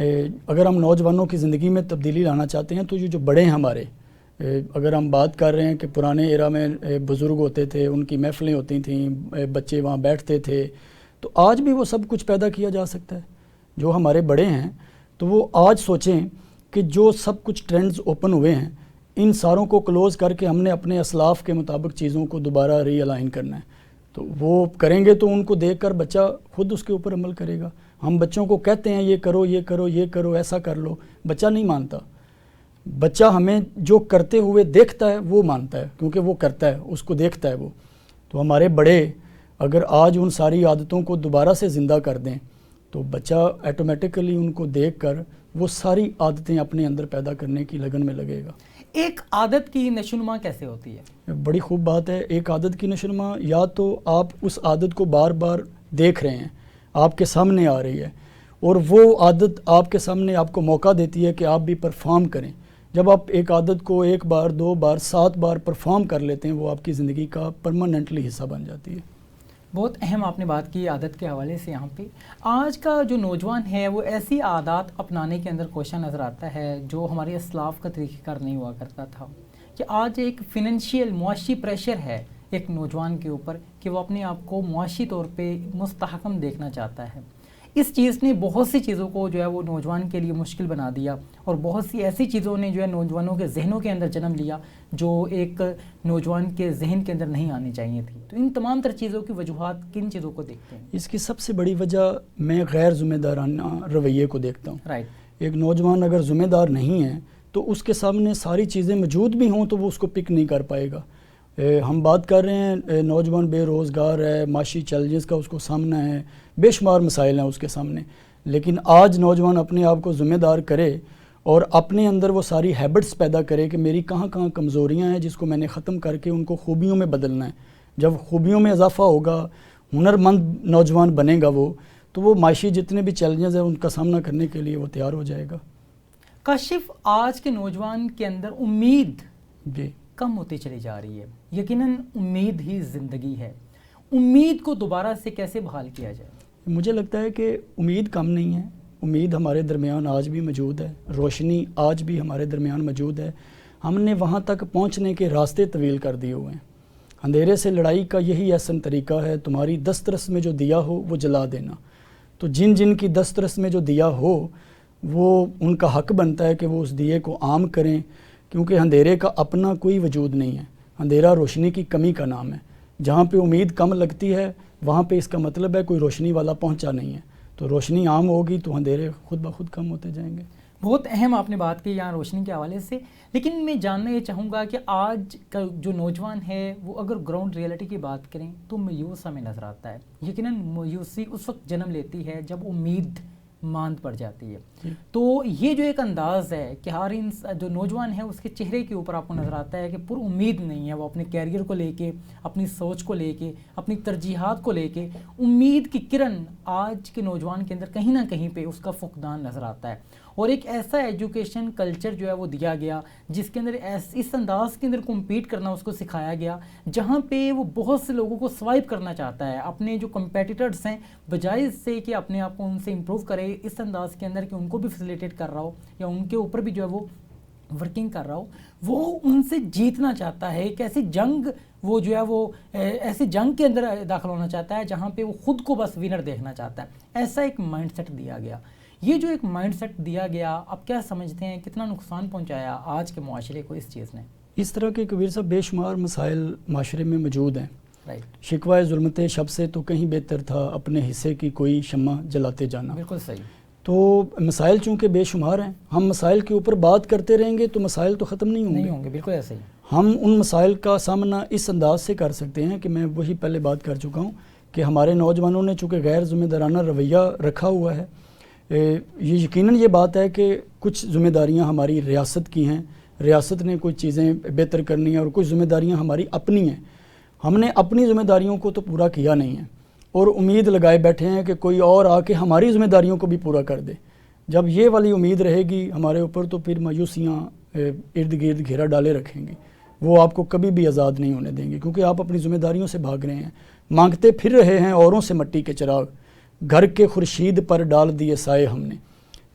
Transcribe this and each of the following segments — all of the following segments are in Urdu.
اگر ہم نوجوانوں کی زندگی میں تبدیلی لانا چاہتے ہیں تو یہ جو بڑے ہیں ہمارے، اگر ہم بات کر رہے ہیں کہ پرانے ایرا میں بزرگ ہوتے تھے، ان کی محفلیں ہوتی تھیں، بچے وہاں بیٹھتے تھے، تو آج بھی وہ سب کچھ پیدا کیا جا سکتا ہے۔ جو ہمارے بڑے ہیں تو وہ آج سوچیں کہ جو سب کچھ ٹرینڈز اوپن ہوئے ہیں، ان ساروں کو کلوز کر کے ہم نے اپنے اسلاف کے مطابق چیزوں کو دوبارہ ری الائن کرنا ہے۔ تو وہ کریں گے تو ان کو دیکھ کر بچہ خود اس کے اوپر عمل کرے گا۔ ہم بچوں کو کہتے ہیں یہ کرو یہ کرو یہ کرو، ایسا کر لو، بچہ نہیں مانتا۔ بچہ ہمیں جو کرتے ہوئے دیکھتا ہے وہ مانتا ہے، کیونکہ وہ کرتا ہے، اس کو دیکھتا ہے وہ۔ تو ہمارے بڑے اگر آج ان ساری عادتوں کو دوبارہ سے زندہ کر دیں تو بچہ ایٹومیٹکلی ان کو دیکھ کر وہ ساری عادتیں اپنے اندر پیدا کرنے کی لگن میں لگے گا۔ ایک عادت کی نشوونما کیسے ہوتی ہے؟ بڑی خوب بات ہے۔ ایک عادت کی نشوونما، یا تو آپ اس عادت کو بار بار دیکھ رہے ہیں، آپ کے سامنے آ رہی ہے، اور وہ عادت آپ کے سامنے آپ کو موقع دیتی ہے کہ آپ بھی پرفارم کریں۔ جب آپ ایک عادت کو 1 بار 2 بار 7 بار پرفارم کر لیتے ہیں، وہ آپ کی زندگی کا پرماننٹلی حصہ بن جاتی ہے۔ بہت اہم آپ نے بات کی عادت کے حوالے سے۔ یہاں پہ آج کا جو نوجوان ہے وہ ایسی عادات اپنانے کے اندر کوشاں نظر آتا ہے جو ہمارے اسلاف کا طریقہ کار نہیں ہوا کرتا تھا، کہ آج ایک فننشیل معاشی پریشر ہے ایک نوجوان کے اوپر کہ وہ اپنے آپ کو معاشی طور پہ مستحکم دیکھنا چاہتا ہے۔ اس چیز نے بہت سی چیزوں کو جو ہے وہ نوجوان کے لیے مشکل بنا دیا، اور بہت سی ایسی چیزوں نے جو ہے نوجوانوں کے ذہنوں کے اندر جنم لیا جو ایک نوجوان کے ذہن کے اندر نہیں آنی چاہیے تھی۔ تو ان تمام تر چیزوں کی وجوہات کن چیزوں کو دیکھتے ہیں؟ اس کی سب سے بڑی وجہ میں غیر ذمہ دارانہ رویے کو دیکھتا ہوں۔ رائٹ۔ ایک نوجوان اگر ذمہ دار نہیں ہے تو اس کے سامنے ساری چیزیں موجود بھی ہوں تو وہ اس کو پک نہیں کر پائے گا۔ ہم بات کر رہے ہیں نوجوان بے روزگار ہے، معاشی چیلنجز کا اس کو سامنا ہے، بے شمار مسائل ہیں اس کے سامنے، لیکن آج نوجوان اپنے آپ کو ذمہ دار کرے اور اپنے اندر وہ ساری ہیبٹس پیدا کرے کہ میری کہاں کہاں کمزوریاں ہیں جس کو میں نے ختم کر کے ان کو خوبیوں میں بدلنا ہے۔ جب خوبیوں میں اضافہ ہوگا، ہنرمند نوجوان بنے گا تو وہ معاشی جتنے بھی چیلنجز ہیں ان کا سامنا کرنے کے لیے وہ تیار ہو جائے گا۔ کاشف، آج کے نوجوان کے اندر امید جی کم ہوتی چلی جا رہی ہے۔ یقیناً امید ہی زندگی ہے۔ امید کو دوبارہ سے کیسے بحال کیا جائے؟ مجھے لگتا ہے کہ امید کم نہیں ہے، امید ہمارے درمیان آج بھی موجود ہے، روشنی آج بھی ہمارے درمیان موجود ہے۔ ہم نے وہاں تک پہنچنے کے راستے طویل کر دیے ہوئے ہیں۔ اندھیرے سے لڑائی کا یہی احسن طریقہ ہے، تمہاری دسترس میں جو دیا ہو وہ جلا دینا۔ تو جن جن کی دسترس میں جو دیا ہو وہ ان کا حق بنتا ہے کہ وہ اس دیے کو عام کریں، کیونکہ اندھیرے کا اپنا کوئی وجود نہیں ہے، اندھیرا روشنی کی کمی کا نام ہے۔ جہاں پہ امید کم لگتی ہے وہاں پہ اس کا مطلب ہے کوئی روشنی والا پہنچا نہیں ہے۔ تو روشنی عام ہوگی تو اندھیرے خود بخود کم ہوتے جائیں گے۔ بہت اہم آپ نے بات کی یہاں روشنی کے حوالے سے، لیکن میں جاننا یہ چاہوں گا کہ آج کا جو نوجوان ہے وہ اگر گراؤنڈ ریئلٹی کی بات کریں تو مایوس ہمیں نظر آتا ہے۔ یقیناً مایوسی اس وقت جنم لیتی ہے جب امید ماند پڑ جاتی ہے۔ تو یہ جو ایک انداز ہے کہ ہر جو نوجوان ہے اس کے چہرے کے اوپر آپ کو نظر آتا ہے کہ پر امید نہیں ہے، وہ اپنے کیریئر کو لے کے، اپنی سوچ کو لے کے، اپنی ترجیحات کو لے کے امید کی کرن آج کے نوجوان کے اندر کہیں نہ کہیں پہ اس کا فقدان نظر آتا ہے۔ اور ایک ایسا ایجوکیشن کلچر جو ہے وہ دیا گیا جس کے اندر اس انداز کے اندر کمپیٹ کرنا اس کو سکھایا گیا، جہاں پہ وہ بہت سے لوگوں کو سوائپ کرنا چاہتا ہے، اپنے جو کمپیٹیٹرز ہیں بجائے اس سے کہ اپنے آپ کو ان سے امپروو کرے اس انداز کے اندر کہ ان کو بھی فیسیلیٹیٹ کر رہا ہو یا ان کے اوپر بھی جو ہے وہ ورکنگ کر رہا ہو، وہ ان سے جیتنا چاہتا ہے۔ ایک ایسی جنگ وہ جو ہے وہ ایسی جنگ کے اندر داخل ہونا چاہتا ہے جہاں پہ وہ خود کو بس ونر دیکھنا چاہتا ہے۔ ایسا ایک مائنڈ سیٹ دیا گیا۔ یہ جو ایک مائنڈ سیٹ دیا گیا، آپ کیا سمجھتے ہیں کتنا نقصان پہنچایا آج کے معاشرے کو اس چیز نے؟ اس طرح کے کبیر صاحب بے شمار مسائل معاشرے میں موجود ہیں۔ رائٹ۔ شکوہ ظلمت شب سے تو کہیں بہتر تھا اپنے حصے کی کوئی شمع جلاتے جانا۔ بالکل صحیح۔ تو مسائل چونکہ بے شمار ہیں، ہم مسائل کے اوپر بات کرتے رہیں گے تو مسائل تو ختم نہیں ہوں گے۔ بالکل ایسے ہی۔ ہم ان مسائل کا سامنا اس انداز سے کر سکتے ہیں کہ میں وہی پہلے بات کر چکا ہوں کہ ہمارے نوجوانوں نے چونکہ غیر ذمہ دارانہ رویہ رکھا ہوا ہے، یہ یقیناً یہ بات ہے کہ کچھ ذمہ داریاں ہماری ریاست کی ہیں، ریاست نے کچھ چیزیں بہتر کرنی ہیں، اور کچھ ذمہ داریاں ہماری اپنی ہیں۔ ہم نے اپنی ذمہ داریوں کو تو پورا کیا نہیں ہے اور امید لگائے بیٹھے ہیں کہ کوئی اور آ کے ہماری ذمہ داریوں کو بھی پورا کر دے۔ جب یہ والی امید رہے گی ہمارے اوپر تو پھر مایوسیاں ارد گرد گھیرا ڈالے رکھیں گی، وہ آپ کو کبھی بھی آزاد نہیں ہونے دیں گے، کیونکہ آپ اپنی ذمہ داریوں سے بھاگ رہے ہیں، مانگتے پھر رہے ہیں اوروں سے مٹی کے چراغ، گھر کے خورشید پر ڈال دیے سائے ہم نے۔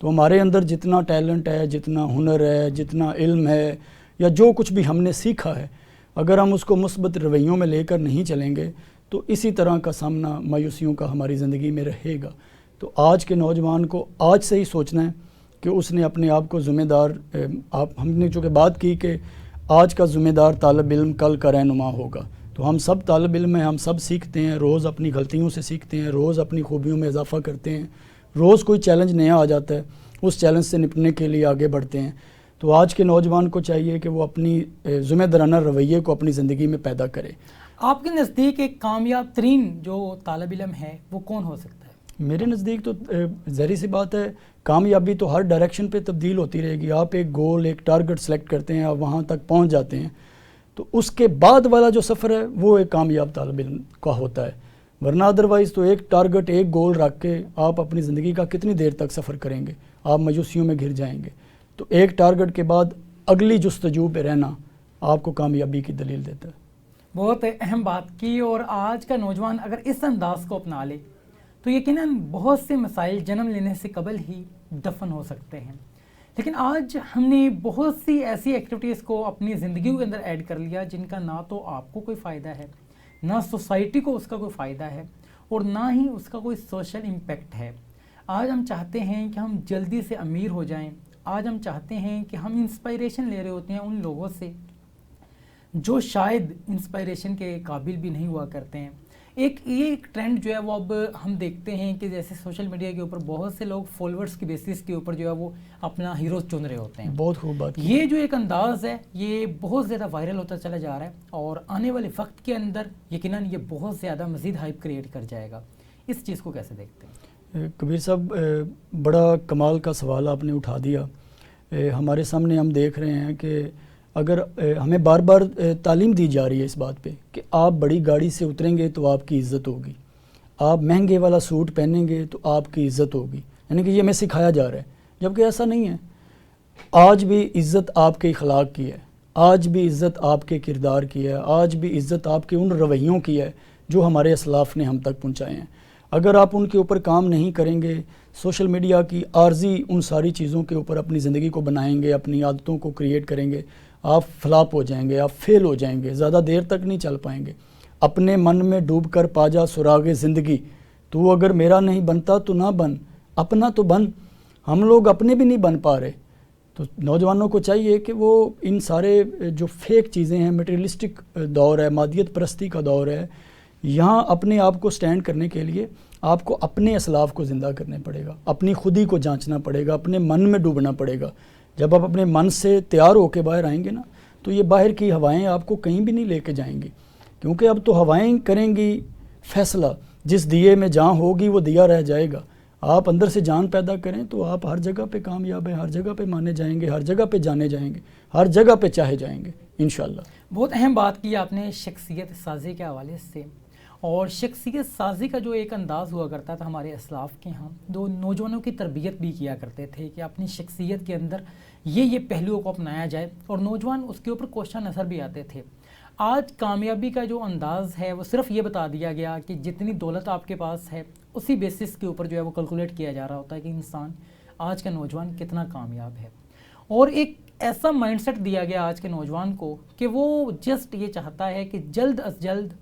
تو ہمارے اندر جتنا ٹیلنٹ ہے، جتنا ہنر ہے، جتنا علم ہے، یا جو کچھ بھی ہم نے سیکھا ہے، اگر ہم اس کو مثبت رویوں میں لے کر نہیں چلیں گے تو اسی طرح کا سامنا مایوسیوں کا ہماری زندگی میں رہے گا۔ تو آج کے نوجوان کو آج سے ہی سوچنا ہے کہ اس نے اپنے آپ کو ذمہ دار، ہم نے چونکہ بات کی کہ آج کا ذمہ دار طالب علم کل کا رہنما ہوگا، تو ہم سب طالب علم ہیں، ہم سب سیکھتے ہیں، روز اپنی غلطیوں سے سیکھتے ہیں، روز اپنی خوبیوں میں اضافہ کرتے ہیں، روز کوئی چیلنج نیا آ جاتا ہے، اس چیلنج سے نپٹنے کے لیے آگے بڑھتے ہیں۔ تو آج کے نوجوان کو چاہیے کہ وہ اپنی ذمہ دارانہ رویے کو اپنی زندگی میں پیدا کرے۔ آپ کے نزدیک ایک کامیاب ترین جو طالب علم ہے وہ کون ہو سکتا ہے؟ میرے نزدیک تو ظاہری سی بات ہے، کامیابی تو ہر ڈائریکشن پہ تبدیل ہوتی رہے گی۔ آپ ایک گول، ایک ٹارگٹ سلیکٹ کرتے ہیں، آپ وہاں تک پہنچ جاتے ہیں، تو اس کے بعد والا جو سفر ہے وہ ایک کامیاب طالب علم کا ہوتا ہے، ورنہ ادروائز تو ایک ٹارگٹ، ایک گول رکھ کے آپ اپنی زندگی کا کتنی دیر تک سفر کریں گے؟ آپ مایوسیوں میں گھر جائیں گے۔ تو ایک ٹارگٹ کے بعد اگلی جستجو پہ رہنا آپ کو کامیابی کی دلیل دیتا ہے۔ بہت اہم بات کی، اور آج کا نوجوان اگر اس انداز کو اپنا لے تو یقیناً بہت سے مسائل جنم لینے سے قبل ہی دفن ہو سکتے ہیں۔ لیکن آج ہم نے بہت سی ایسی ایکٹیویٹیز کو اپنی زندگیوں کے اندر ایڈ کر لیا جن کا نہ تو آپ کو کوئی فائدہ ہے، نہ سوسائٹی کو اس کا کوئی فائدہ ہے، اور نہ ہی اس کا کوئی سوشل امپیکٹ ہے۔ آج ہم چاہتے ہیں کہ ہم جلدی سے امیر ہو جائیں، آج ہم چاہتے ہیں کہ ہم انسپائریشن لے رہے ہوتے ہیں ان لوگوں سے جو شاید انسپائریشن کے قابل بھی نہیں ہوا کرتے ہیں۔ ایک ٹرینڈ جو ہے وہ اب ہم دیکھتے ہیں کہ جیسے سوشل میڈیا کے اوپر بہت سے لوگ فالوورز کی بیسس کے اوپر جو ہے وہ اپنا ہیرو چن رہے ہوتے ہیں۔ بہت خوب بات کی۔ یہ جو ایک انداز ہے یہ بہت زیادہ وائرل ہوتا چلا جا رہا ہے، اور آنے والے وقت کے اندر یقیناً یہ بہت زیادہ مزید ہائپ کریٹ کر جائے گا۔ اس چیز کو کیسے دیکھتے ہیں؟ کبیر صاحب، بڑا کمال کا سوال آپ نے اٹھا دیا۔ ہمارے سامنے ہم دیکھ رہے ہیں کہ اگر ہمیں بار بار تعلیم دی جا رہی ہے اس بات پہ کہ آپ بڑی گاڑی سے اتریں گے تو آپ کی عزت ہوگی، آپ مہنگے والا سوٹ پہنیں گے تو آپ کی عزت ہوگی، یعنی کہ یہ ہمیں سکھایا جا رہا ہے، جبکہ ایسا نہیں ہے۔ آج بھی عزت آپ کے اخلاق کی ہے، آج بھی عزت آپ کے کردار کی ہے، آج بھی عزت آپ کے ان رویوں کی ہے جو ہمارے اسلاف نے ہم تک پہنچائے ہیں۔ اگر آپ ان کے اوپر کام نہیں کریں گے، سوشل میڈیا کی عارضی ان ساری چیزوں کے اوپر اپنی زندگی کو بنائیں گے، اپنی عادتوں کو کریٹ کریں گے، آپ فلاپ ہو جائیں گے، آپ فیل ہو جائیں گے، زیادہ دیر تک نہیں چل پائیں گے۔ اپنے من میں ڈوب کر پا جا سراغ زندگی، تو اگر میرا نہیں بنتا تو نہ بن، اپنا تو بن۔ ہم لوگ اپنے بھی نہیں بن پا رہے۔ تو نوجوانوں کو چاہیے کہ وہ ان سارے جو فیک چیزیں ہیں، میٹریلسٹک دور ہے، مادیت پرستی کا دور ہے، یہاں اپنے آپ کو سٹینڈ کرنے کے لیے آپ کو اپنے اسلاف کو زندہ کرنے پڑے گا، اپنی خودی کو جانچنا پڑے گا، اپنے من میں ڈوبنا پڑے گا۔ جب آپ اپنے من سے تیار ہو کے باہر آئیں گے نا، تو یہ باہر کی ہوائیں آپ کو کہیں بھی نہیں لے کے جائیں گی، کیونکہ اب تو ہوائیں کریں گی فیصلہ۔ جس دیے میں جان ہوگی وہ دیا رہ جائے گا۔ آپ اندر سے جان پیدا کریں تو آپ ہر جگہ پہ کامیاب ہیں، ہر جگہ پہ مانے جائیں گے، ہر جگہ پہ جانے جائیں گے، ہر جگہ پہ چاہے جائیں گے انشاءاللہ۔ بہت اہم بات کی آپ نے شخصیت سازی کے حوالے سے، اور شخصیت سازی کا جو ایک انداز ہوا کرتا تھا ہمارے اسلاف کے ہاں، دو نوجوانوں کی تربیت بھی کیا کرتے تھے کہ اپنی شخصیت کے اندر یہ پہلوؤں کو اپنایا جائے، اور نوجوان اس کے اوپر کوشاں نظر بھی آتے تھے۔ آج کامیابی کا جو انداز ہے وہ صرف یہ بتا دیا گیا کہ جتنی دولت آپ کے پاس ہے اسی بیسس کے اوپر جو ہے وہ کیلکولیٹ کیا جا رہا ہوتا ہے کہ انسان، آج کا نوجوان کتنا کامیاب ہے، اور ایک ایسا مائنڈ سیٹ دیا گیا آج کے نوجوان کو کہ وہ جسٹ یہ چاہتا ہے کہ جلد از جلد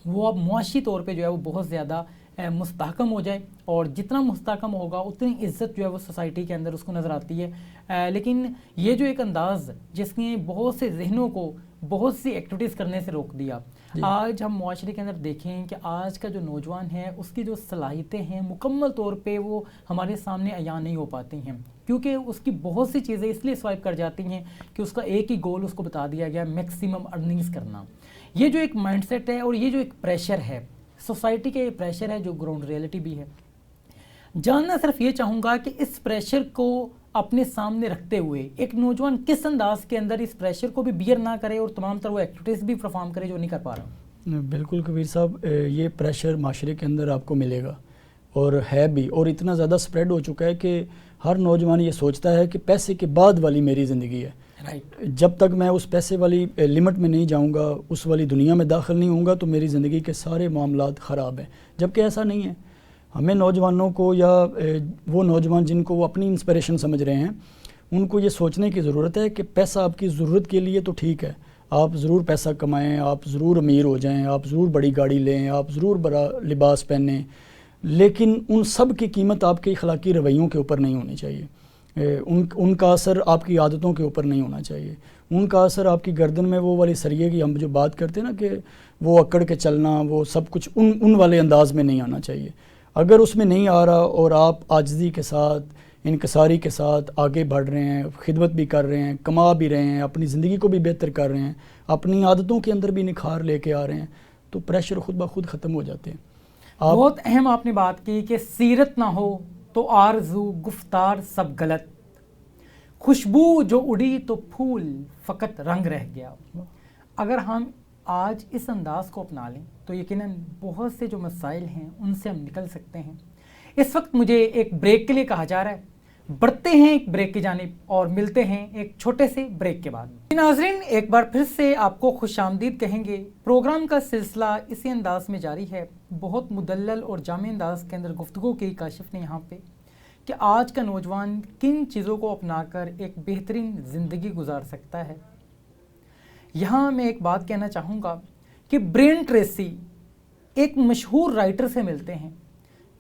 وہ اب معاشی طور پہ جو ہے وہ بہت زیادہ مستحکم ہو جائے، اور جتنا مستحکم ہوگا اتنی عزت جو ہے وہ سوسائٹی کے اندر اس کو نظر آتی ہے۔ لیکن یہ جو ایک انداز جس نے بہت سے ذہنوں کو بہت سی ایکٹیویٹیز کرنے سے روک دیا، آج ہم معاشرے کے اندر دیکھیں کہ آج کا جو نوجوان ہے اس کی جو صلاحیتیں ہیں مکمل طور پہ وہ ہمارے سامنے عیاں نہیں ہو پاتی ہیں، کیونکہ اس کی بہت سی چیزیں اس لیے سوائپ کر جاتی ہیں کہ اس کا ایک ہی گول اس کو بتا دیا گیا، میکسیمم ارننگز کرنا۔ یہ جو ایک مائنڈ سیٹ ہے اور یہ جو ایک پریشر ہے سوسائٹی کا، یہ پریشر ہے جو گراؤنڈ ریئلٹی بھی ہے۔ جاننا صرف یہ چاہوں گا کہ اس پریشر کو اپنے سامنے رکھتے ہوئے ایک نوجوان کس انداز کے اندر اس پریشر کو بھی بیئر نہ کرے اور تمام تر وہ ایکٹیویٹیز بھی پرفارم کرے جو نہیں کر پا رہا۔ بالکل کبیر صاحب، یہ پریشر معاشرے کے اندر آپ کو ملے گا، اور ہے بھی، اور اتنا زیادہ سپریڈ ہو چکا ہے کہ ہر نوجوان یہ سوچتا ہے کہ پیسے کے بعد والی میری زندگی ہے، جب تک میں اس پیسے والی لمٹ میں نہیں جاؤں گا، اس والی دنیا میں داخل نہیں ہوں گا، تو میری زندگی کے سارے معاملات خراب ہیں، جبکہ ایسا نہیں ہے۔ ہمیں نوجوانوں کو یا وہ نوجوان جن کو وہ اپنی انسپریشن سمجھ رہے ہیں ان کو یہ سوچنے کی ضرورت ہے کہ پیسہ آپ کی ضرورت کے لیے تو ٹھیک ہے، آپ ضرور پیسہ کمائیں، آپ ضرور امیر ہو جائیں، آپ ضرور بڑی گاڑی لیں، آپ ضرور بڑا لباس پہنیں، لیکن ان سب کی قیمت آپ کے اخلاقی رویوں کے اوپر نہیں ہونی چاہیے، ان کا اثر آپ کی عادتوں کے اوپر نہیں ہونا چاہیے، ان کا اثر آپ کی گردن میں وہ والی سریے کی ہم جو بات کرتے ہیں نا کہ وہ اکڑ کے چلنا، وہ سب کچھ ان والے انداز میں نہیں آنا چاہیے۔ اگر اس میں نہیں آ رہا اور آپ عاجزی کے ساتھ، انکساری کے ساتھ آگے بڑھ رہے ہیں، خدمت بھی کر رہے ہیں، کما بھی رہے ہیں، اپنی زندگی کو بھی بہتر کر رہے ہیں، اپنی عادتوں کے اندر بھی نکھار لے کے آ رہے ہیں، تو پریشر خود بخود ختم ہو جاتے ہیں۔ بہت اہم آپ نے بات کی کہ سیرت نہ ہو تو آرزو گفتار سب غلط، خوشبو جو اڑی تو پھول فقط رنگ رہ گیا۔ اگر ہم آج اس انداز کو اپنا لیں تو یقیناً بہت سے جو مسائل ہیں ان سے ہم نکل سکتے ہیں۔ اس وقت مجھے ایک بریک کے لیے کہا جا رہا ہے، بڑھتے ہیں ایک بریک کی جانب اور ملتے ہیں ایک چھوٹے سے بریک کے بعد۔ ناظرین، ایک بار پھر سے آپ کو خوش آمدید کہیں گے۔ پروگرام کا سلسلہ اسی انداز میں جاری ہے، بہت مدلل اور جامع انداز کے اندر گفتگو کی کاشف نے یہاں پہ کہ آج کا نوجوان کن چیزوں کو اپنا کر ایک بہترین زندگی گزار سکتا ہے۔ یہاں میں ایک بات کہنا چاہوں گا کہ برین ٹریسی ایک مشہور رائٹر سے ملتے ہیں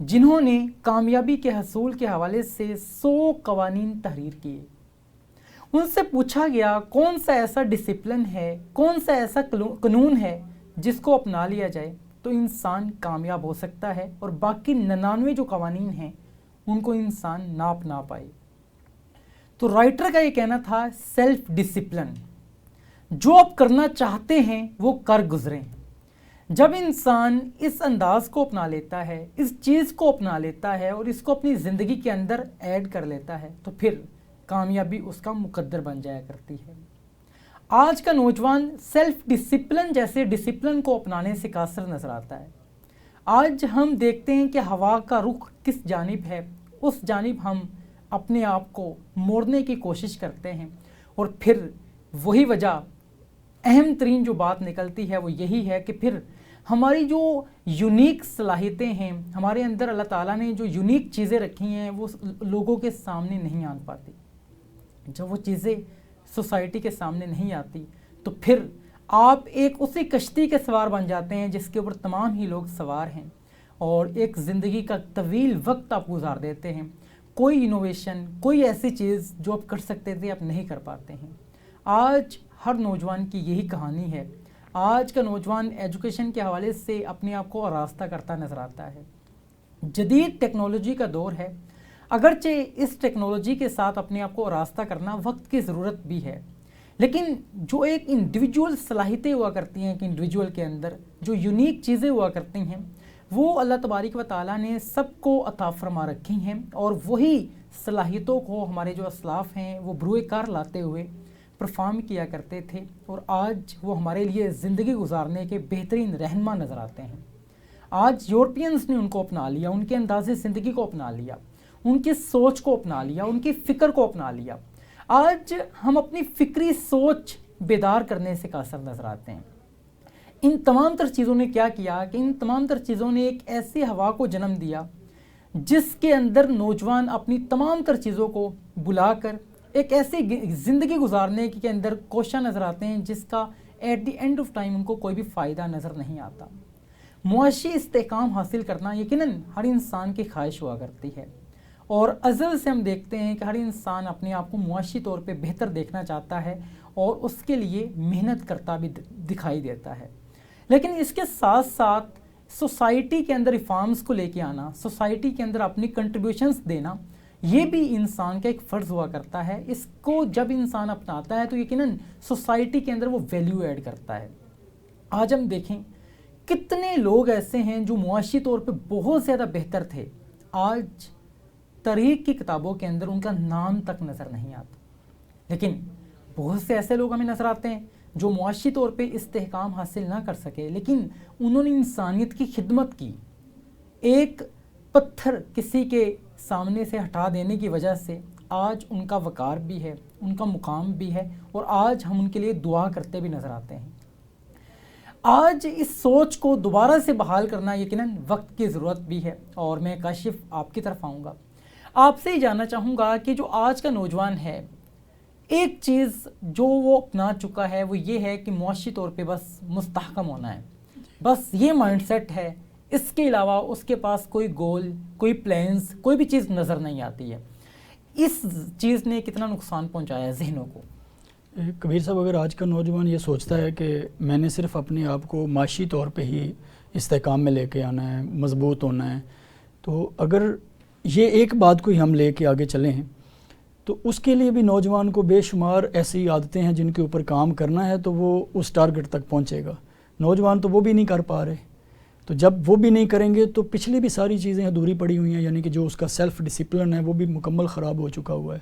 جنہوں نے کامیابی کے حصول کے حوالے سے 100 قوانین تحریر کیے۔ ان سے پوچھا گیا کون سا ایسا ڈسپلن ہے، کون سا ایسا قانون ہے جس کو اپنا لیا جائے تو انسان کامیاب ہو سکتا ہے اور باقی 99 جو قوانین ہیں ان کو انسان نہ اپنا پائے۔ تو رائٹر کا یہ کہنا تھا سیلف ڈسپلن، جو آپ کرنا چاہتے ہیں وہ کر گزریں۔ جب انسان اس انداز کو اپنا لیتا ہے، اس چیز کو اپنا لیتا ہے اور اس کو اپنی زندگی کے اندر ایڈ کر لیتا ہے تو پھر کامیابی اس کا مقدر بن جایا کرتی ہے۔ آج کا نوجوان سیلف ڈسپلن جیسے ڈسپلن کو اپنانے سے قاصر نظر آتا ہے۔ آج ہم دیکھتے ہیں کہ ہوا کا رخ کس جانب ہے، اس جانب ہم اپنے آپ کو موڑنے کی کوشش کرتے ہیں، اور پھر وہی وجہ اہم ترین جو بات نکلتی ہے وہ یہی ہے کہ پھر ہماری جو یونیک صلاحیتیں ہیں، ہمارے اندر اللہ تعالیٰ نے جو یونیک چیزیں رکھی ہیں وہ لوگوں کے سامنے نہیں آ پاتی۔ جب وہ چیزیں سوسائٹی کے سامنے نہیں آتی تو پھر آپ ایک اسی کشتی کے سوار بن جاتے ہیں جس کے اوپر تمام ہی لوگ سوار ہیں، اور ایک زندگی کا طویل وقت آپ گزار دیتے ہیں۔ کوئی انوویشن، کوئی ایسی چیز جو آپ کر سکتے تھے آپ نہیں کر پاتے ہیں۔ آج ہر نوجوان کی یہی کہانی ہے۔ آج کا نوجوان ایجوکیشن کے حوالے سے اپنے آپ کو آراستہ کرتا نظر آتا ہے۔ جدید ٹیکنالوجی کا دور ہے، اگرچہ اس ٹیکنالوجی کے ساتھ اپنے آپ کو آراستہ کرنا وقت کی ضرورت بھی ہے، لیکن جو ایک انڈیویجول صلاحیتیں ہوا کرتی ہیں کہ انڈیویجول کے اندر جو یونیک چیزیں ہوا کرتی ہیں وہ اللہ تبارک و تعالیٰ نے سب کو عطا فرما رکھی ہیں، اور وہی صلاحیتوں کو ہمارے جو اسلاف ہیں وہ بروئے کار لاتے ہوئے پرفارم کیا کرتے تھے، اور آج وہ ہمارے لیے زندگی گزارنے کے بہترین رہنما نظر آتے ہیں۔ آج یورپینز نے ان کو اپنا لیا، ان کے انداز زندگی کو اپنا لیا، ان کی سوچ کو اپنا لیا، ان کی فکر کو اپنا لیا۔ آج ہم اپنی فکری سوچ بیدار کرنے سے قاصر نظر آتے ہیں۔ ان تمام تر چیزوں نے کیا کیا کہ ان تمام تر چیزوں نے ایک ایسی ہوا کو جنم دیا جس کے اندر نوجوان اپنی تمام تر چیزوں کو بلا کر ایک ایسی زندگی گزارنے کے اندر کوشاں نظر آتے ہیں جس کا at the end of time ان کو کوئی بھی فائدہ نظر نہیں آتا۔ معاشی استحکام حاصل کرنا یقیناً ہر انسان کی خواہش ہوا کرتی ہے، اور ازل سے ہم دیکھتے ہیں کہ ہر انسان اپنے آپ کو معاشی طور پہ بہتر دیکھنا چاہتا ہے اور اس کے لیے محنت کرتا بھی دکھائی دیتا ہے۔ لیکن اس کے ساتھ ساتھ سوسائٹی کے اندر ریفارمز کو لے کے آنا، سوسائٹی کے اندر اپنی کنٹریبیوشنز دینا، یہ بھی انسان کا ایک فرض ہوا کرتا ہے۔ اس کو جب انسان اپناتا ہے تو یقیناً سوسائٹی کے اندر وہ ویلیو ایڈ کرتا ہے۔ آج ہم دیکھیں کتنے لوگ ایسے ہیں جو معاشی طور پہ بہت زیادہ بہتر تھے، آج تاریخ کی کتابوں کے اندر ان کا نام تک نظر نہیں آتا۔ لیکن بہت سے ایسے لوگ ہمیں نظر آتے ہیں جو معاشی طور پہ استحکام حاصل نہ کر سکے لیکن انہوں نے انسانیت کی خدمت کی۔ ایک پتھر کسی کے سامنے سے ہٹا دینے کی وجہ سے آج ان کا وقار بھی ہے، ان کا مقام بھی ہے، اور آج ہم ان کے لیے دعا کرتے بھی نظر آتے ہیں۔ آج اس سوچ کو دوبارہ سے بحال کرنا یقیناً وقت کی ضرورت بھی ہے، اور میں کاشف آپ کی طرف آؤں گا. آپ سے ہی جاننا چاہوں گا کہ جو آج کا نوجوان ہے، ایک چیز جو وہ اپنا چکا ہے وہ یہ ہے کہ معاشی طور پہ بس مستحکم ہونا ہے، بس یہ مائنڈ سیٹ ہے. اس کے علاوہ اس کے پاس کوئی گول، کوئی پلانز، کوئی بھی چیز نظر نہیں آتی ہے. اس چیز نے کتنا نقصان پہنچایا ہے ذہنوں کو؟ کبیر صاحب، اگر آج کا نوجوان یہ سوچتا ہے کہ میں نے صرف اپنے آپ کو معاشی طور پہ ہی استحکام میں لے کے آنا ہے، مضبوط ہونا ہے، تو اگر یہ ایک بات کو ہی ہم لے کے آگے چلیں ہیں تو اس کے لیے بھی نوجوان کو بے شمار ایسی عادتیں ہیں جن کے اوپر کام کرنا ہے تو وہ اس ٹارگٹ تک پہنچے گا. نوجوان تو وہ بھی نہیں کر پا رہے، تو جب وہ بھی نہیں کریں گے تو پچھلی بھی ساری چیزیں ادھوری پڑی ہوئی ہیں، یعنی کہ جو اس کا سیلف ڈسپلن ہے وہ بھی مکمل خراب ہو چکا ہوا ہے،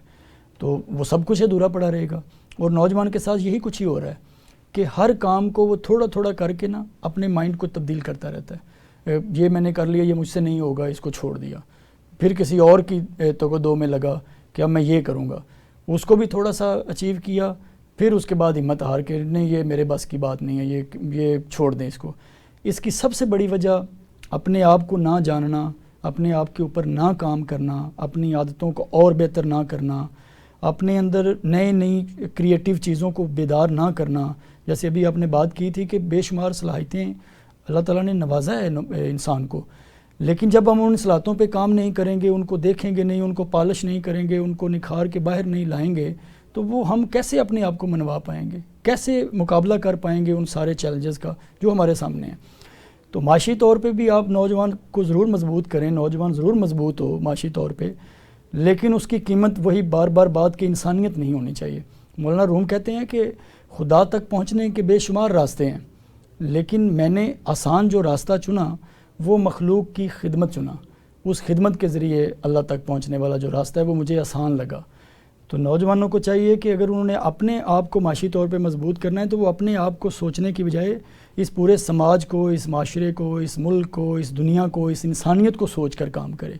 تو وہ سب کچھ ادھورا پڑا رہے گا. اور نوجوان کے ساتھ یہی کچھ ہی ہو رہا ہے کہ ہر کام کو وہ تھوڑا تھوڑا کر کے نا اپنے مائنڈ کو تبدیل کرتا رہتا ہے. یہ میں نے کر لیا، یہ مجھ سے نہیں ہوگا، اس کو چھوڑ دیا. پھر کسی اور کی دو میں لگا کہ اب میں یہ کروں گا، اس کو بھی تھوڑا سا اچیو کیا، پھر اس کے بعد ہمت ہار کے نہیں یہ میرے بس کی بات نہیں ہے، یہ چھوڑ دیں اس کو. اس کی سب سے بڑی وجہ اپنے آپ کو نہ جاننا، اپنے آپ کے اوپر نہ کام کرنا، اپنی عادتوں کو اور بہتر نہ کرنا، اپنے اندر نئی کریٹیو چیزوں کو بیدار نہ کرنا. جیسے ابھی آپ نے بات کی تھی کہ بے شمار صلاحیتیں اللہ تعالیٰ نے نوازا ہے انسان کو، لیکن جب ہم ان صلاحیتوں پہ کام نہیں کریں گے، ان کو دیکھیں گے نہیں، ان کو پالش نہیں کریں گے، ان کو نکھار کے باہر نہیں لائیں گے، تو وہ ہم کیسے اپنے آپ کو منوا پائیں گے، کیسے مقابلہ کر پائیں گے ان سارے چیلنجز کا جو ہمارے سامنے ہیں. تو معاشی طور پہ بھی آپ نوجوان کو ضرور مضبوط کریں، نوجوان ضرور مضبوط ہو معاشی طور پہ، لیکن اس کی قیمت وہی بار بار بات کی انسانیت نہیں ہونی چاہیے. مولانا روم کہتے ہیں کہ خدا تک پہنچنے کے بے شمار راستے ہیں، لیکن میں نے آسان جو راستہ چنا وہ مخلوق کی خدمت چنا. اس خدمت کے ذریعے اللہ تک پہنچنے والا جو راستہ ہے وہ مجھے آسان لگا. تو نوجوانوں کو چاہیے کہ اگر انہوں نے اپنے آپ کو معاشی طور پہ مضبوط کرنا ہے تو وہ اپنے آپ کو سوچنے کی بجائے اس پورے سماج کو، اس معاشرے کو، اس ملک کو، اس دنیا کو، اس انسانیت کو سوچ کر کام کرے.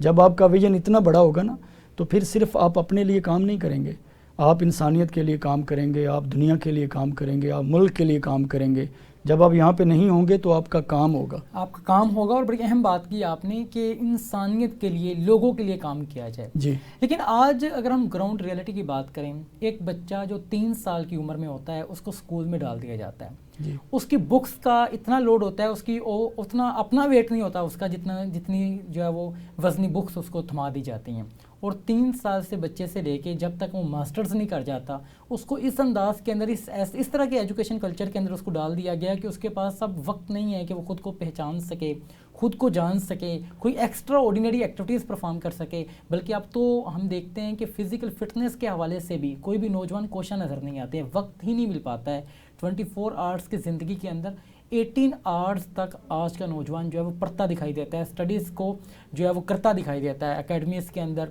جب آپ کا ویژن اتنا بڑا ہوگا نا تو پھر صرف آپ اپنے لیے کام نہیں کریں گے، آپ انسانیت کے لیے کام کریں گے، آپ دنیا کے لیے کام کریں گے، آپ ملک کے لیے کام کریں گے. جب آپ یہاں پہ نہیں ہوں گے تو آپ کا کام ہوگا، اور بڑی اہم بات کی آپ نے کہ انسانیت کے لیے، لوگوں کے لیے کام کیا جائے. جی. لیکن آج اگر ہم گراؤنڈ ریئلٹی کی بات کریں، ایک بچہ جو 3 سال کی عمر میں ہوتا ہے اس کو اسکول میں ڈال دیا جاتا ہے. جی. اس کی بکس کا اتنا لوڈ ہوتا ہے، اس کی اتنا اپنا ویٹ نہیں ہوتا اس کا جتنی جو ہے وہ وزنی بکس اس کو تھما دی جاتی ہیں. اور 3 سال سے بچے سے لے کے جب تک وہ ماسٹرز نہیں کر جاتا اس کو اس انداز کے اندر اس طرح کے ایجوکیشن کلچر کے اندر اس کو ڈال دیا گیا کہ اس کے پاس اب وقت نہیں ہے کہ وہ خود کو پہچان سکے، خود کو جان سکے، کوئی ایکسٹرا آرڈینری ایکٹیویٹیز پرفارم کر سکے. بلکہ اب تو ہم دیکھتے ہیں کہ فزیکل فٹنس کے حوالے سے بھی کوئی بھی نوجوان کوشاں نظر نہیں آتے ہیں، وقت ہی نہیں مل پاتا ہے. 24 آورس کی زندگی کے اندر 18 آورس تک آج کا نوجوان جو ہے وہ پڑھتا دکھائی دیتا ہے، اسٹڈیز کو جو ہے وہ کرتا دکھائی دیتا ہے، اکیڈمیز کے اندر،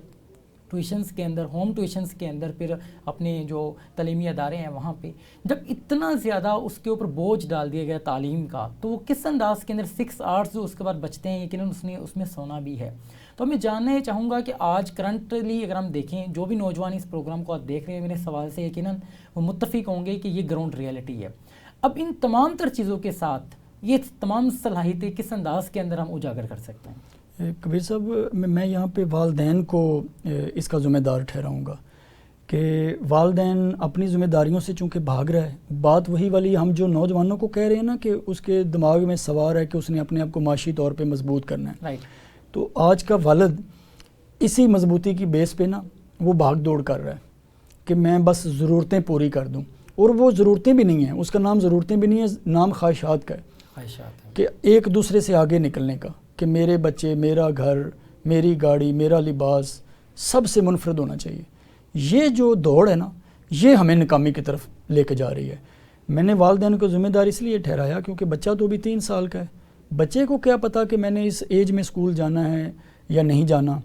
ٹیوشنز کے اندر، ہوم ٹیوشنز کے اندر، پھر اپنے جو تعلیمی ادارے ہیں وہاں پہ. جب اتنا زیادہ اس کے اوپر بوجھ ڈال دیا گیا تعلیم کا، تو وہ کس انداز کے اندر 6 آورس جو اس کے بعد بچتے ہیں، یقیناً اس میں سونا بھی ہے. تو میں جاننا چاہوں گا کہ آج کرنٹلی اگر ہم دیکھیں، جو بھی نوجوان اس پروگرام کو دیکھ رہے ہیں میرے سوال سے یقیناً وہ متفق ہوں گے کہ یہ گراؤنڈ ریئلٹی ہے. اب ان تمام تر چیزوں کے ساتھ یہ تمام صلاحیتیں کس انداز کے اندر ہم اجاگر کر سکتے ہیں؟ کبیر صاحب، میں یہاں پہ والدین کو اس کا ذمہ دار ٹھہراؤں گا کہ والدین اپنی ذمہ داریوں سے چونکہ بھاگ رہا ہے. بات وہی والی ہم جو نوجوانوں کو کہہ رہے ہیں نا کہ اس کے دماغ میں سوار ہے کہ اس نے اپنے آپ کو معاشی طور پہ مضبوط کرنا ہے. تو آج کا والد اسی مضبوطی کی بیس پہ نا وہ بھاگ دوڑ کر رہا ہے کہ میں بس ضرورتیں پوری کر دوں، اور وہ ضرورتیں بھی نہیں ہیں، اس کا نام ضرورتیں بھی نہیں ہے، نام خواہشات کا ہے. کہ ایک دوسرے سے آگے نکلنے کا، کہ میرے بچے، میرا گھر، میری گاڑی، میرا لباس سب سے منفرد ہونا چاہیے. یہ جو دوڑ ہے نا یہ ہمیں ناکامی کی طرف لے کے جا رہی ہے. میں نے والدین کو ذمہ دار اس لیے ٹھہرایا کیونکہ بچہ تو بھی 3 سال کا ہے. بچے کو کیا پتا کہ میں نے اس ایج میں اسکول جانا ہے یا نہیں جانا.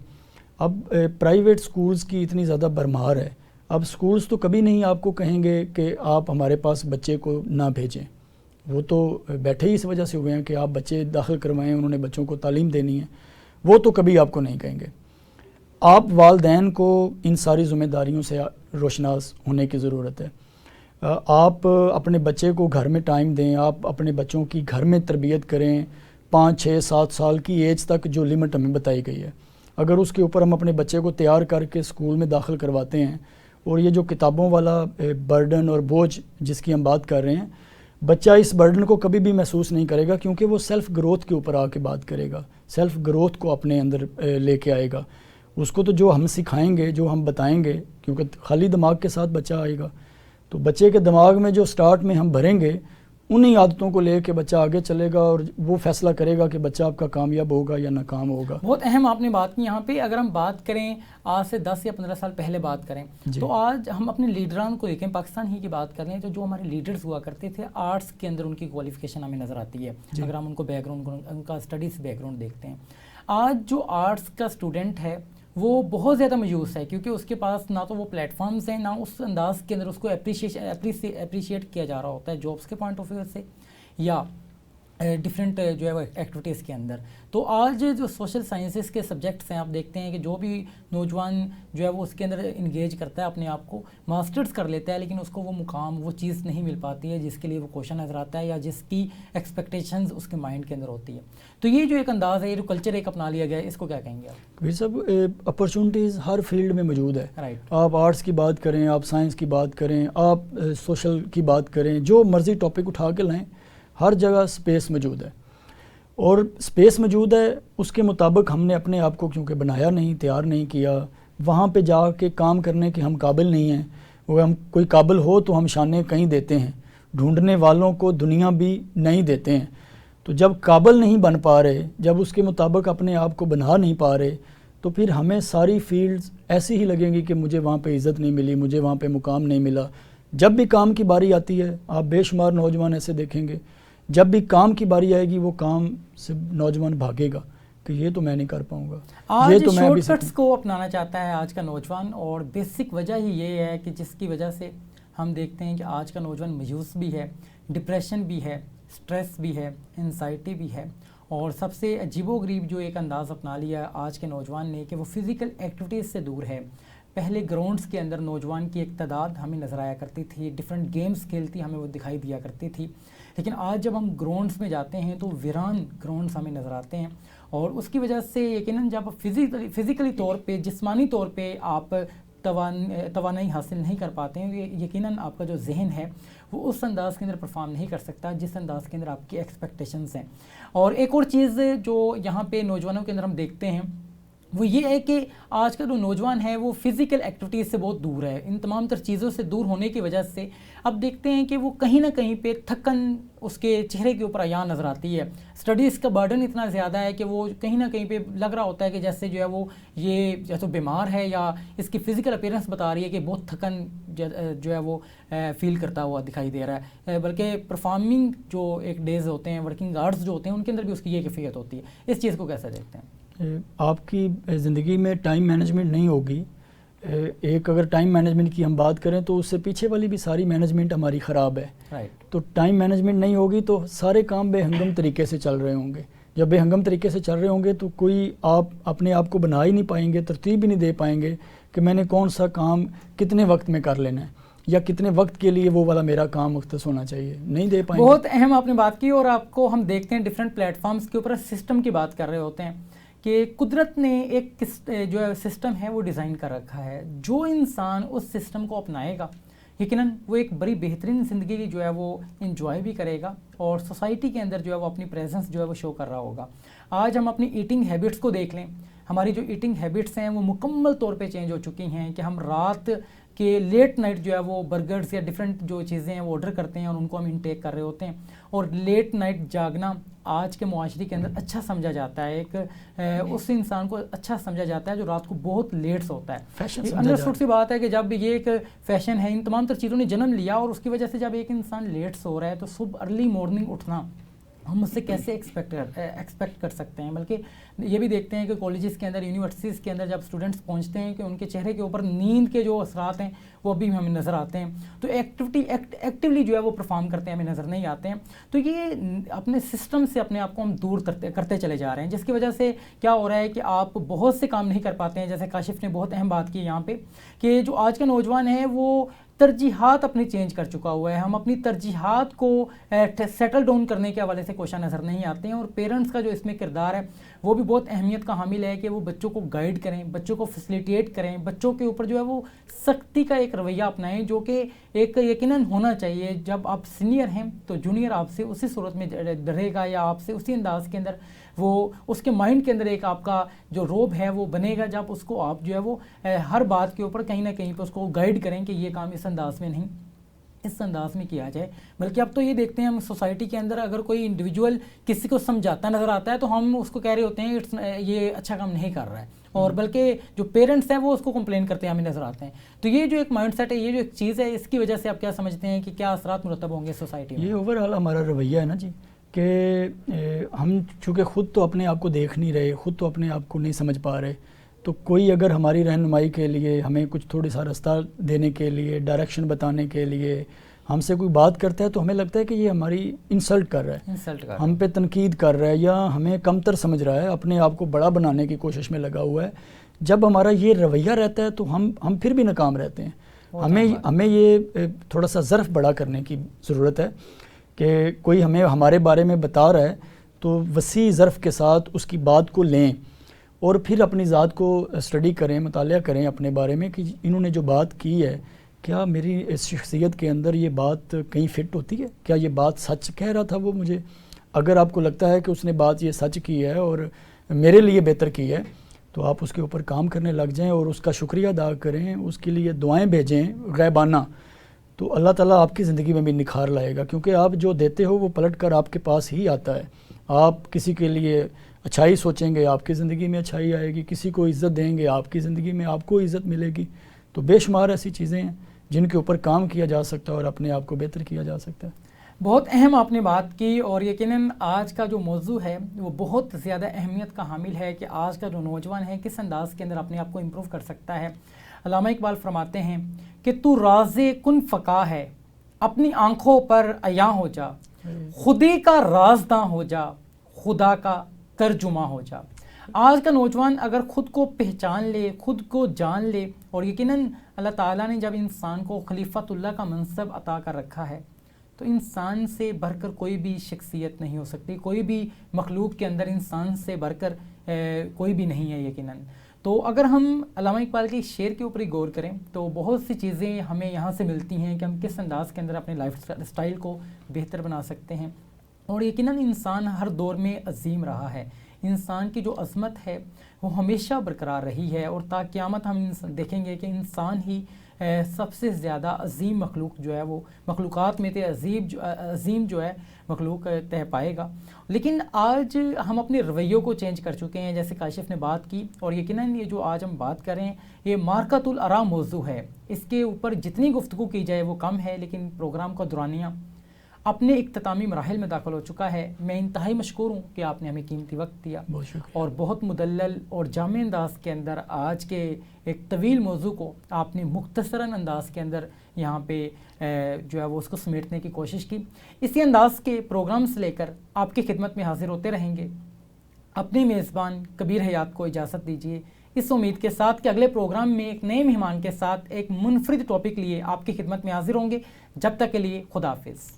اب پرائیویٹ سکولز کی اتنی زیادہ بھرمار ہے، اب سکولز تو کبھی نہیں آپ کو کہیں گے کہ آپ ہمارے پاس بچے کو نہ بھیجیں. وہ تو بیٹھے ہی اس وجہ سے ہوئے ہیں کہ آپ بچے داخل کروائیں، انہوں نے بچوں کو تعلیم دینی ہے. وہ تو کبھی آپ کو نہیں کہیں گے. آپ والدین کو ان ساری ذمہ داریوں سے روشناس ہونے کی ضرورت ہے. آپ اپنے بچے کو گھر میں ٹائم دیں, آپ اپنے بچوں کی گھر میں تربیت کریں 5 6 7 سال کی ایج تک جو لمٹ ہمیں بتائی گئی ہے. اگر اس کے اوپر ہم اپنے بچے کو تیار کر کے اسکول میں داخل کرواتے ہیں, اور یہ جو کتابوں والا برڈن اور بوجھ جس کی ہم بات کر رہے ہیں, بچہ اس برڈن کو کبھی بھی محسوس نہیں کرے گا, کیونکہ وہ سیلف گروتھ کے اوپر آ کے بات کرے گا, سیلف گروتھ کو اپنے اندر لے کے آئے گا. اس کو تو جو ہم سکھائیں گے, جو ہم بتائیں گے, کیونکہ خالی دماغ کے ساتھ بچہ آئے گا, تو بچے کے دماغ میں جو سٹارٹ میں ہم بھریں گے انہی عادتوں کو لے کے بچہ آگے چلے گا, اور وہ فیصلہ کرے گا کہ بچہ آپ کا کامیاب ہوگا یا ناکام ہوگا. بہت اہم آپ نے بات کی یہاں پہ. اگر ہم بات کریں آج سے 10 یا 15 سال پہلے بات کریں تو آج ہم اپنے لیڈران کو دیکھیں, پاکستان ہی کی بات کر لیں تو جو ہمارے لیڈرز ہوا کرتے تھے آرٹس کے اندر ان کی کوالیفیکیشن ہمیں نظر آتی ہے. اگر ہم ان کو بیک گراؤنڈ, ان کا اسٹڈیز بیک گراؤنڈ دیکھتے ہیں, آج جو آرٹس کا اسٹوڈنٹ ہے وہ بہت زیادہ مایوس ہے, کیونکہ اس کے پاس نہ تو وہ پلیٹ فارمز ہیں, نہ اس انداز کے اندر اس کو اپریشیٹ کیا جا رہا ہوتا ہے جابس کے پوائنٹ آف ویو سے یا ڈفرینٹ جو ہے وہ ایکٹیویٹیز کے اندر. تو آج جو سوشل سائنسز کے سبجیکٹس ہیں, آپ دیکھتے ہیں کہ جو بھی نوجوان جو ہے وہ اس کے اندر انگیج کرتا ہے, اپنے آپ کو ماسٹرز کر لیتا ہے, لیکن اس کو وہ مقام, وہ چیز نہیں مل پاتی ہے جس کے لیے وہ کوشچن نظر آتا ہے یا جس کی ایکسپیکٹیشنز اس کے مائنڈ کے اندر ہوتی ہے. تو یہ جو ایک انداز ہے, یہ جو کلچر ایک اپنا لیا گیا ہے, اس کو کیا کہیں گے آپ؟ کبیر صاحب, اپرچونٹیز ہر فیلڈ میں موجود ہے. رائٹ. آپ آرٹس کی بات کریں, آپ سائنس کی بات کریں, آپ سوشل کی بات کریں, جو مرضی ٹاپک اٹھا کے لائیں, ہر جگہ سپیس موجود ہے. اور سپیس موجود ہے, اس کے مطابق ہم نے اپنے آپ کو کیونکہ بنایا نہیں, تیار نہیں کیا, وہاں پہ جا کے کام کرنے کے ہم قابل نہیں ہیں. وہ ہم کوئی قابل ہو تو ہم شانے کہیں دیتے ہیں, ڈھونڈنے والوں کو دنیا بھی نہیں دیتے ہیں. تو جب قابل نہیں بن پا رہے, جب اس کے مطابق اپنے آپ کو بنا نہیں پا رہے, تو پھر ہمیں ساری فیلڈز ایسی ہی لگیں گی کہ مجھے وہاں پہ عزت نہیں ملی, مجھے وہاں پہ مقام نہیں ملا. جب بھی کام کی باری آتی ہے, آپ بے شمار نوجوان ایسے دیکھیں گے, جب بھی کام کی باری آئے گی وہ کام سے نوجوان بھاگے گا کہ یہ تو میں نہیں کر پاؤں گا. آج شارٹ کٹس کو اپنانا چاہتا ہے آج کا نوجوان, اور بیسک وجہ ہی یہ ہے کہ جس کی وجہ سے ہم دیکھتے ہیں کہ آج کا نوجوان مایوس بھی ہے, ڈپریشن بھی ہے, سٹریس بھی ہے, انزائٹی بھی ہے, اور سب سے عجیب و غریب جو ایک انداز اپنا لیا آج کے نوجوان نے کہ وہ فزیکل ایکٹیویٹیز سے دور ہے. پہلے گراؤنڈز کے اندر نوجوان کی ایک تعداد ہمیں نظر آیا کرتی تھی, ڈفرینٹ گیمز کھیلتی ہمیں وہ دکھائی دیا کرتی تھی, لیکن آج جب ہم گراؤنڈز میں جاتے ہیں تو ویران گراؤنڈز ہمیں نظر آتے ہیں. اور اس کی وجہ سے یقیناً جب فزیکلی طور پہ, جسمانی طور پہ آپ توانائی حاصل نہیں کر پاتے ہیں, یقیناً آپ کا جو ذہن ہے وہ اس انداز کے اندر پرفارم نہیں کر سکتا جس انداز کے اندر آپ کی ایکسپیکٹیشنز ہیں. اور ایک اور چیز جو یہاں پہ نوجوانوں کے اندر ہم دیکھتے ہیں وہ یہ ہے کہ آج کا جو نوجوان ہے وہ فزیکل ایکٹیویٹیز سے بہت دور ہے. ان تمام تر چیزوں سے دور ہونے کی وجہ سے اب دیکھتے ہیں کہ وہ کہیں نہ کہیں پہ تھکن اس کے چہرے کے اوپر عیاں نظر آتی ہے. اسٹڈیز کا برڈن اتنا زیادہ ہے کہ وہ کہیں نہ کہیں پہ لگ رہا ہوتا ہے کہ جیسے جو ہے وہ یہ جیسے بیمار ہے, یا اس کی فزیکل اپیرنس بتا رہی ہے کہ بہت تھکن جو ہے وہ فیل کرتا ہوا دکھائی دے رہا ہے. بلکہ پرفارمنگ جو ایک ڈیز ہوتے ہیں, ورکنگ آورس جو ہوتے ہیں, ان کے اندر بھی اس کی یہ کیفیت ہوتی ہے. اس چیز کو کیسے دیکھتے ہیں؟ آپ کی زندگی میں ٹائم مینجمنٹ نہیں ہوگی. ایک اگر ٹائم مینجمنٹ کی ہم بات کریں تو اس سے پیچھے والی بھی ساری مینجمنٹ ہماری خراب ہے. تو ٹائم مینجمنٹ نہیں ہوگی تو سارے کام بے ہنگم طریقے سے چل رہے ہوں گے. جب بے ہنگم طریقے سے چل رہے ہوں گے تو کوئی آپ اپنے آپ کو بنا ہی نہیں پائیں گے, ترتیب ہی نہیں دے پائیں گے کہ میں نے کون سا کام کتنے وقت میں کر لینا ہے, یا کتنے وقت کے لیے وہ والا میرا کام مختص ہونا چاہیے, نہیں دے پائیں گے. بہت اہم آپ نے بات کی, اور آپ کو ہم دیکھتے ہیں ڈفرینٹ پلیٹ فارمز کے اوپر سسٹم کی بات کر رہے ہوتے ہیں کہ قدرت نے ایک جو ہے سسٹم ہے وہ ڈیزائن کر رکھا ہے. جو انسان اس سسٹم کو اپنائے گا یقیناً وہ ایک بڑی بہترین زندگی جو ہے وہ انجوائے بھی کرے گا, اور سوسائٹی کے اندر جو ہے وہ اپنی پریزنس جو ہے وہ شو کر رہا ہوگا. آج ہم اپنی ایٹنگ ہیبٹس کو دیکھ لیں, ہماری جو ایٹنگ ہیبٹس ہیں وہ مکمل طور پہ چینج ہو چکی ہیں کہ ہم رات کہ لیٹ نائٹ جو ہے وہ برگرز یا ڈفرینٹ جو چیزیں ہیں وہ آرڈر کرتے ہیں اور ان کو ہم انٹیک کر رہے ہوتے ہیں. اور لیٹ نائٹ جاگنا آج کے معاشرے کے اندر اچھا سمجھا جاتا ہے, ایک اس انسان کو اچھا سمجھا جاتا ہے جو رات کو بہت لیٹ سوتا ہے. انڈرسٹوڈ سی بات ہے کہ جب یہ ایک فیشن ہے, ان تمام تر چیزوں نے جنم لیا, اور اس کی وجہ سے جب ایک انسان لیٹ سو رہا ہے تو صبح ارلی مارننگ اٹھنا ہم اس سے کیسے ایکسپیکٹ کر سکتے ہیں. بلکہ یہ بھی دیکھتے ہیں کہ کالجز کے اندر, یونیورسٹیز کے اندر جب اسٹوڈنٹس پہنچتے ہیں کہ ان کے چہرے کے اوپر نیند کے جو اثرات ہیں وہ ابھی ہمیں نظر آتے ہیں, تو ایکٹیولی جو ہے وہ پرفارم کرتے ہیں ہمیں نظر نہیں آتے ہیں. تو یہ اپنے سسٹم سے اپنے آپ کو ہم دور کرتے چلے جا رہے ہیں, جس کی وجہ سے کیا ہو رہا ہے کہ آپ بہت سے کام نہیں کر پاتے ہیں. جیسے کاشف نے بہت اہم بات کی یہاں پہ کہ جو آج کا نوجوان ہے وہ ترجیحات اپنی چینج کر چکا ہوا ہے. ہم اپنی ترجیحات کو سیٹل ڈاؤن کرنے کے حوالے سے کوشاں نظر نہیں آتے ہیں. اور پیرنٹس کا جو اس میں کردار ہے وہ بھی بہت اہمیت کا حامل ہے کہ وہ بچوں کو گائیڈ کریں, بچوں کو فیسیلیٹیٹ کریں, بچوں کے اوپر جو ہے وہ سختی کا ایک رویہ اپنائیں, جو کہ ایک یقیناً ہونا چاہیے. جب آپ سینئر ہیں تو جونیئر آپ سے اسی صورت میں ڈرے گا یا آپ سے اسی انداز کے اندر وہ اس کے مائنڈ کے اندر ایک آپ کا جو روب ہے وہ بنے گا, جب اس کو آپ جو ہے وہ ہر بات کے اوپر کہیں نہ کہیں پہ اس کو گائیڈ کریں کہ یہ کام اس انداز میں نہیں, اس انداز میں کیا جائے. بلکہ اب تو یہ دیکھتے ہیں ہم سوسائٹی کے اندر اگر کوئی انڈیویجول کسی کو سمجھاتا نظر آتا ہے تو ہم اس کو کہہ رہے ہوتے ہیں یہ اچھا کام نہیں کر رہا ہے, اور بلکہ جو پیرنٹس ہیں وہ اس کو کمپلین کرتے ہیں ہمیں نظر آتے ہیں. تو یہ جو ایک مائنڈ سیٹ ہے, یہ جو ایک چیز ہے, اس کی وجہ سے آپ کیا سمجھتے ہیں کہ کیا اثرات مرتب ہوں گے سوسائٹی میں؟ یہ اوور آل ہمارا رویہ ہے نا جی, کہ ہم چونکہ خود تو اپنے آپ کو دیکھ نہیں رہے, خود تو اپنے آپ کو نہیں سمجھ پا رہے, تو کوئی اگر ہماری رہنمائی کے لیے, ہمیں کچھ تھوڑی سا راستہ دینے کے لیے, ڈائریکشن بتانے کے لیے ہم سے کوئی بات کرتا ہے تو ہمیں لگتا ہے کہ یہ ہماری انسلٹ کر رہا ہے, ہم پہ تنقید کر رہا ہے, یا ہمیں کمتر سمجھ رہا ہے, اپنے آپ کو بڑا بنانے کی کوشش میں لگا ہوا ہے. جب ہمارا یہ رویہ رہتا ہے تو ہم پھر بھی ناکام رہتے ہیں. ہمیں یہ تھوڑا سا ظرف بڑا کرنے کی ضرورت ہے کہ کوئی ہمیں ہمارے بارے میں بتا رہا ہے تو وسیع ظرف کے ساتھ اس کی بات کو لیں اور پھر اپنی ذات کو اسٹڈی کریں, مطالعہ کریں اپنے بارے میں کہ انہوں نے جو بات کی ہے کیا میری اس شخصیت کے اندر یہ بات کہیں فٹ ہوتی ہے, کیا یہ بات سچ کہہ رہا تھا وہ مجھے. اگر آپ کو لگتا ہے کہ اس نے بات یہ سچ کی ہے اور میرے لیے بہتر کی ہے تو آپ اس کے اوپر کام کرنے لگ جائیں اور اس کا شکریہ ادا کریں, اس کے لیے دعائیں بھیجیں غیبانہ, تو اللہ تعالیٰ آپ کی زندگی میں بھی نکھار لائے گا. کیونکہ آپ جو دیتے ہو وہ پلٹ کر آپ کے پاس ہی آتا ہے. آپ کسی کے لیے اچھائی سوچیں گے, آپ کی زندگی میں اچھائی آئے گی. کسی کو عزت دیں گے, آپ کی زندگی میں آپ کو عزت ملے گی. تو بے شمار ایسی چیزیں ہیں جن کے اوپر کام کیا جا سکتا ہے اور اپنے آپ کو بہتر کیا جا سکتا ہے. بہت اہم آپ نے بات کی, اور یقیناً آج کا جو موضوع ہے وہ بہت زیادہ اہمیت کا حامل ہے کہ آج کا جو نوجوان ہے کس انداز کے اندر اپنے آپ کو امپروو کر سکتا ہے. علامہ اقبال فرماتے ہیں کہ تو راز کن فقا ہے, اپنی آنکھوں پر عیاں ہو جا, خودی کا رازداں ہو جا, خدا کا ترجمہ ہو جا. آج کا نوجوان اگر خود کو پہچان لے, خود کو جان لے, اور یقیناً اللہ تعالیٰ نے جب انسان کو خلیفۃ اللہ کا منصب عطا کر رکھا ہے تو انسان سے بڑھ کر کوئی بھی شخصیت نہیں ہو سکتی, کوئی بھی مخلوق کے اندر انسان سے بڑھ کر کوئی بھی نہیں ہے یقیناً. تو اگر ہم علامہ اقبال کے شعر کے اوپر ہی غور کریں تو بہت سی چیزیں ہمیں یہاں سے ملتی ہیں کہ ہم کس انداز کے اندر اپنے لائف اسٹائل کو بہتر بنا سکتے ہیں. اور یقیناً انسان ہر دور میں عظیم رہا ہے, انسان کی جو عظمت ہے وہ ہمیشہ برقرار رہی ہے, اور تا قیامت ہم دیکھیں گے کہ انسان ہی سب سے زیادہ عظیم مخلوق جو ہے وہ مخلوقات میں عظیم جو ہے مخلوق تہ پائے گا. لیکن آج ہم اپنے رویوں کو چینج کر چکے ہیں, جیسے کاشف نے بات کی, اور یقیناً یہ جو آج ہم بات کر رہے ہیں یہ مارکۃ الآراء موضوع ہے. اس کے اوپر جتنی گفتگو کی جائے وہ کم ہے, لیکن پروگرام کا دورانیہ اپنے اختتامی مراحل میں داخل ہو چکا ہے. میں انتہائی مشکور ہوں کہ آپ نے ہمیں قیمتی وقت دیا اور بہت مدلل اور جامع انداز کے اندر آج کے ایک طویل موضوع کو آپ نے مختصراً انداز کے اندر یہاں پہ جو ہے وہ اس کو سمیٹنے کی کوشش کی. اسی انداز کے پروگرامز لے کر آپ کی خدمت میں حاضر ہوتے رہیں گے. اپنے میزبان کبیر حیات کو اجازت دیجیے, اس امید کے ساتھ کہ اگلے پروگرام میں ایک نئے مہمان کے ساتھ ایک منفرد ٹاپک لیے آپ کی خدمت میں حاضر ہوں گے. جب تک کے لیے خدا حافظ.